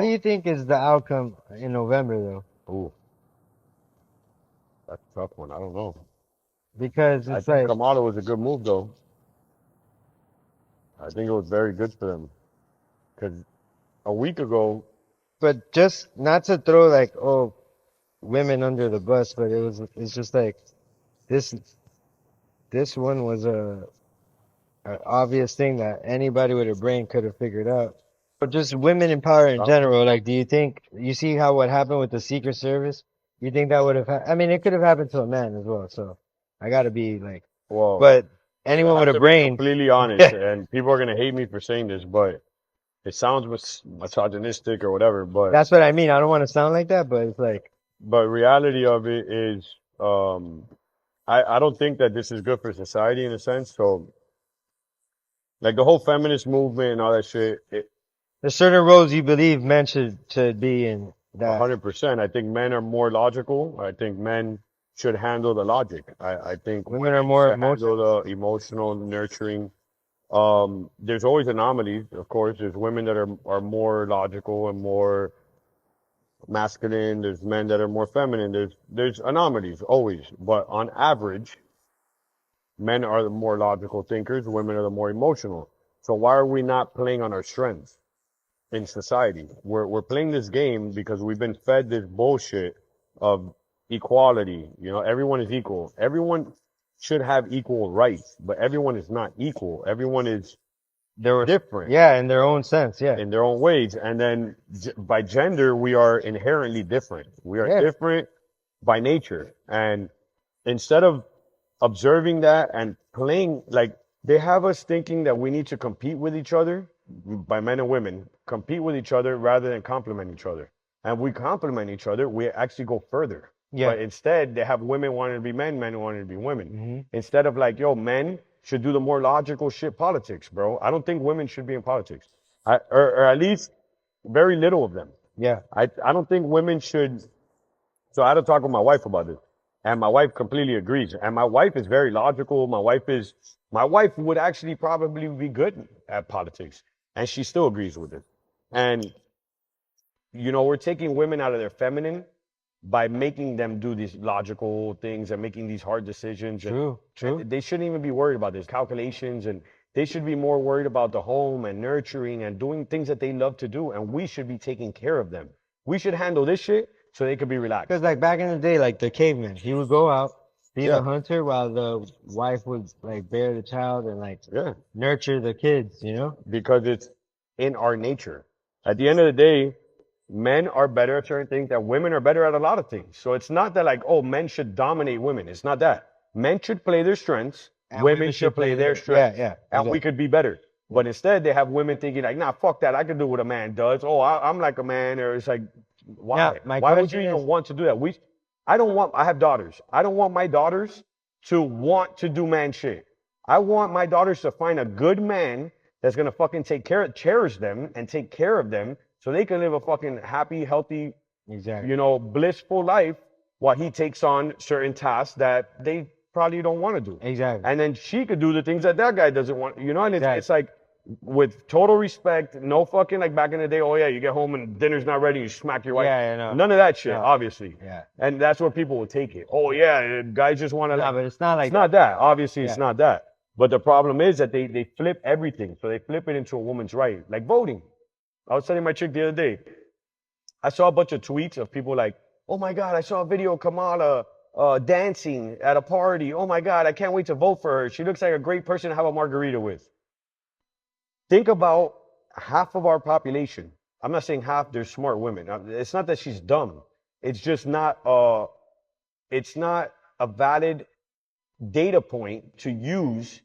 What do you think is the outcome in November, though? Ooh, that's a tough one. I don't know. Because I it's think like, Kamala was a good move, though. I think it was very good for them. Because a week ago, but just not to throw like, oh, women under the bus, but it's just like this, this one was a obvious thing that anybody with a brain could have figured out. But just women in power in uh, general, like, do you think you see how what happened with the Secret Service? You think that would have? I mean, it could have happened to a man as well. So I got to be like, well, but anyone I with have a to be brain, completely honest, yeah, and people are gonna hate me for saying this, but it sounds misogynistic or whatever. But that's what I mean. I don't want to sound like that, but it's like, reality of it is, I don't think that this is good for society in a sense. So like the whole feminist movement and all that shit, there's certain roles you believe men should be in that 100%. I think men are more logical. I think men should handle the logic. I think women are women more should emotional. handle the emotional nurturing. There's always anomalies, of course. There's women that are more logical and more masculine. There's men that are more feminine. There's anomalies always, but on average, men are the more logical thinkers. Women are the more emotional. So why are we not playing on our strengths in society? We're playing this game because we've been fed this bullshit of equality. You know, everyone is equal. Everyone should have equal rights, but everyone is not equal. Everyone is There were, different yeah, in their own sense, yeah, in their own ways. And then by gender, we are inherently different. We are yeah. different by nature. And instead of observing that and playing, like, they have us thinking that we need to compete with each other, by men and women, compete with each other rather than complement each other. And we complement each other, we actually go further. Yeah. But instead, they have women wanting to be men, men wanting to be women. Hmm. Instead of like, yo, men should do the more logical shit politics, bro. I don't think women should be in politics. Or at least very little of them. Yeah. I don't think women should. So I had to talk with my wife about this, and my wife completely agrees. And my wife is very logical. My wife would actually probably be good at politics, and she still agrees with it. And we're taking women out of their feminine by making them do these logical things and making these hard decisions. And True. True. they shouldn't even be worried about this calculations, and they should be more worried about the home and nurturing and doing things that they love to do. And we should be taking care of them. We should handle this shit so they could be Because relaxed. like back in the day, like the caveman, he would go out, be the Yeah, hunter, while the wife would like bear the child and like yeah, nurture the kids. You know? because it's in our nature. At the end of the day, men are better at certain things and women are better at a lot of things. So it's not that like, oh, men should dominate women. It's not that. Men should play their strengths, And women women should should play play their their. Yeah. strengths, Yeah. and we Exactly. could be better. Yeah. But instead, they have women thinking like, nah, fuck that. I can do what a man does. Oh, I'm like a man. Or it's like, Now why? my Why would you question even is, want to do that? I have daughters. I don't want my daughters to want to do man shit. I want my daughters to find a good man that's gonna fucking cherish them and take care of them so they can live a fucking happy, healthy, exactly. blissful life while he takes on certain tasks that they probably don't want to do. Exactly. And then she could do the things that that guy doesn't want, and it's Exactly. like with total respect, no fucking like back in the day, oh yeah, you get home and dinner's not ready, you smack your wife. Yeah. Yeah. No. None of that shit, No. obviously. Yeah. And that's where people will take it. Oh yeah, guys just want to No, like, but it's not it's like not that. that. Obviously, it's Yeah. not that. But the problem is that they flip everything. So they flip it into a woman's right, like voting. I was telling my chick the other day, I saw a bunch of tweets of people like, oh my God, I saw a video of Kamala dancing at a party. Oh my God, I can't wait to vote for her. She looks like a great person to have a margarita with. Think about half of our population. I'm not saying half, there's smart women. It's not that she's dumb. It's just it's not a valid data point to use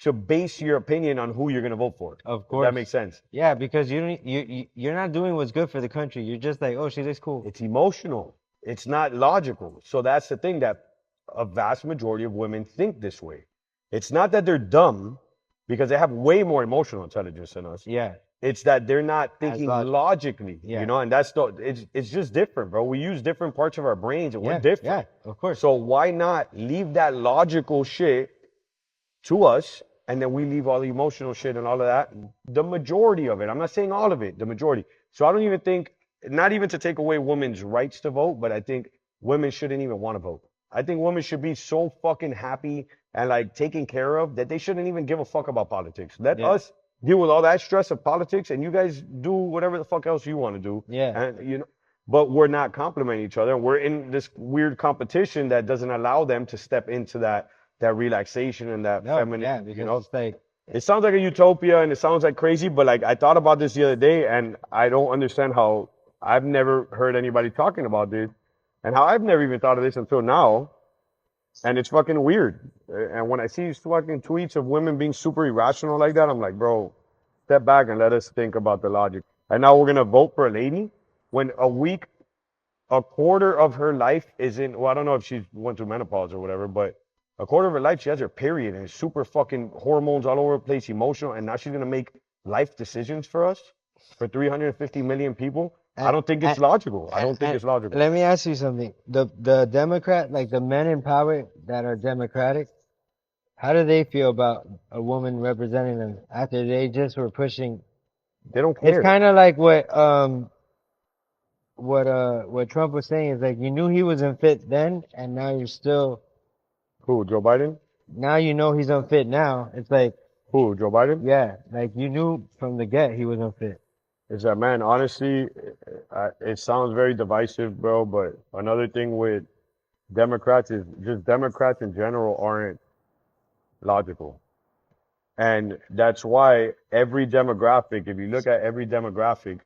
to base your opinion on who you're going to vote for. Of If that makes course. sense. Yeah, because you're not doing what's good for the country. You're just like, oh, she looks cool. It's emotional. It's not logical. So that's the thing that a vast majority of women think this way. It's not that they're dumb because they have way more emotional intelligence than us. Yeah, It's that they're not as thinking logical. logically, Yeah, and it's just different, bro. We use different parts of our brains and we're yeah, yeah. different. Of course. So why not leave that logical shit to us, and then we leave all the emotional shit and all of that. The majority of it. I'm not saying all of it. The majority. So I don't even think not even to take away women's rights to vote, but I think women shouldn't even want to vote. I think women should be so fucking happy and like taken care of that they shouldn't even give a fuck about politics. Let Yeah. us deal with all that stress of politics, and you guys do whatever the fuck else you want to do. Yeah. And you know, but we're not complimenting each other. We're in this weird competition that doesn't allow them to step into that relaxation and that No, feminine. yeah, You because know, it's like, it sounds like a utopia and it sounds like crazy, but like I thought about this the other day and I don't understand how I've never heard anybody talking about this and how I've never even thought of this until now. And it's fucking weird. And when I see these fucking tweets of women being super irrational like that, I'm like, bro, step back and let us think about the logic. And now we're gonna vote for a lady when a quarter of her life is in, well, I don't know if she went through menopause or whatever, but a quarter of her life she has her period and it's super fucking hormones all over the place, emotional, and now she's gonna make life decisions for us, for 350 million people. I don't think it's logical. I don't think it's logical. let me ask you something. The Democrat, like the men in power that are Democratic, how do they feel about a woman representing them after they just were pushing? They don't It's care. kind of like what Trump was saying is like you knew he was unfit then, and now you're still Who, Joe Biden? now you know he's unfit now. It's like Who, Joe Biden? yeah, like you knew from the get he was unfit. Is that, man, honestly, it sounds very divisive, bro, but another thing with Democrats is just Democrats in general aren't logical. And that's why every demographic, if you look at every demographic,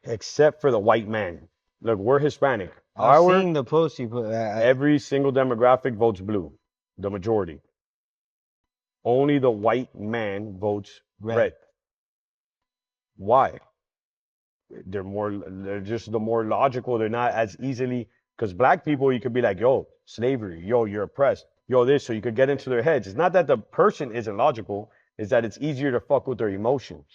except for the white man, look, we're Hispanic. I was seeing the post you put. Every single demographic votes blue, the majority. Only the white man votes red. Why? They're just the more logical. They're not as easily, because black people, you could be like, yo, slavery, yo, you're oppressed, yo, this, so you could get into their heads. It's not that the person isn't logical, it's that it's easier to fuck with their emotions.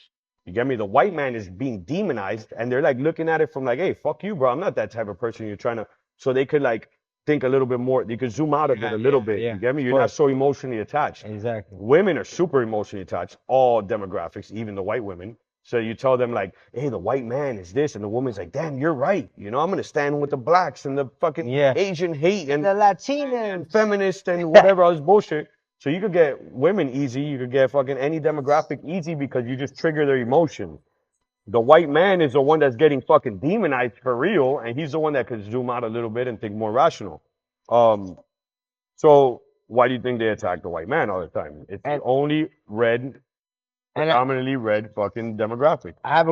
You get me? The white man is being demonized, and they're like looking at it from like, hey, fuck you, bro. I'm not that type of person you're trying to. So they could like think a little bit more. You could zoom out of it a little bit. You get me? You're not so emotionally attached. Exactly. Women are super emotionally attached, all demographics, even the white women. So you tell them like, hey, the white man is this, and the woman's like, damn, you're right. You know, I'm gonna stand with the blacks and the fucking Asian hate and the Latino and feminist and whatever all this bullshit. So you could get women easy, you could get fucking any demographic easy because you just trigger their emotion. The white man is the one that's getting fucking demonized for real, and he's the one that could zoom out a little bit and think more rational. So why do you think they attack the white man all the time? It's only red, predominantly red fucking demographic. I have a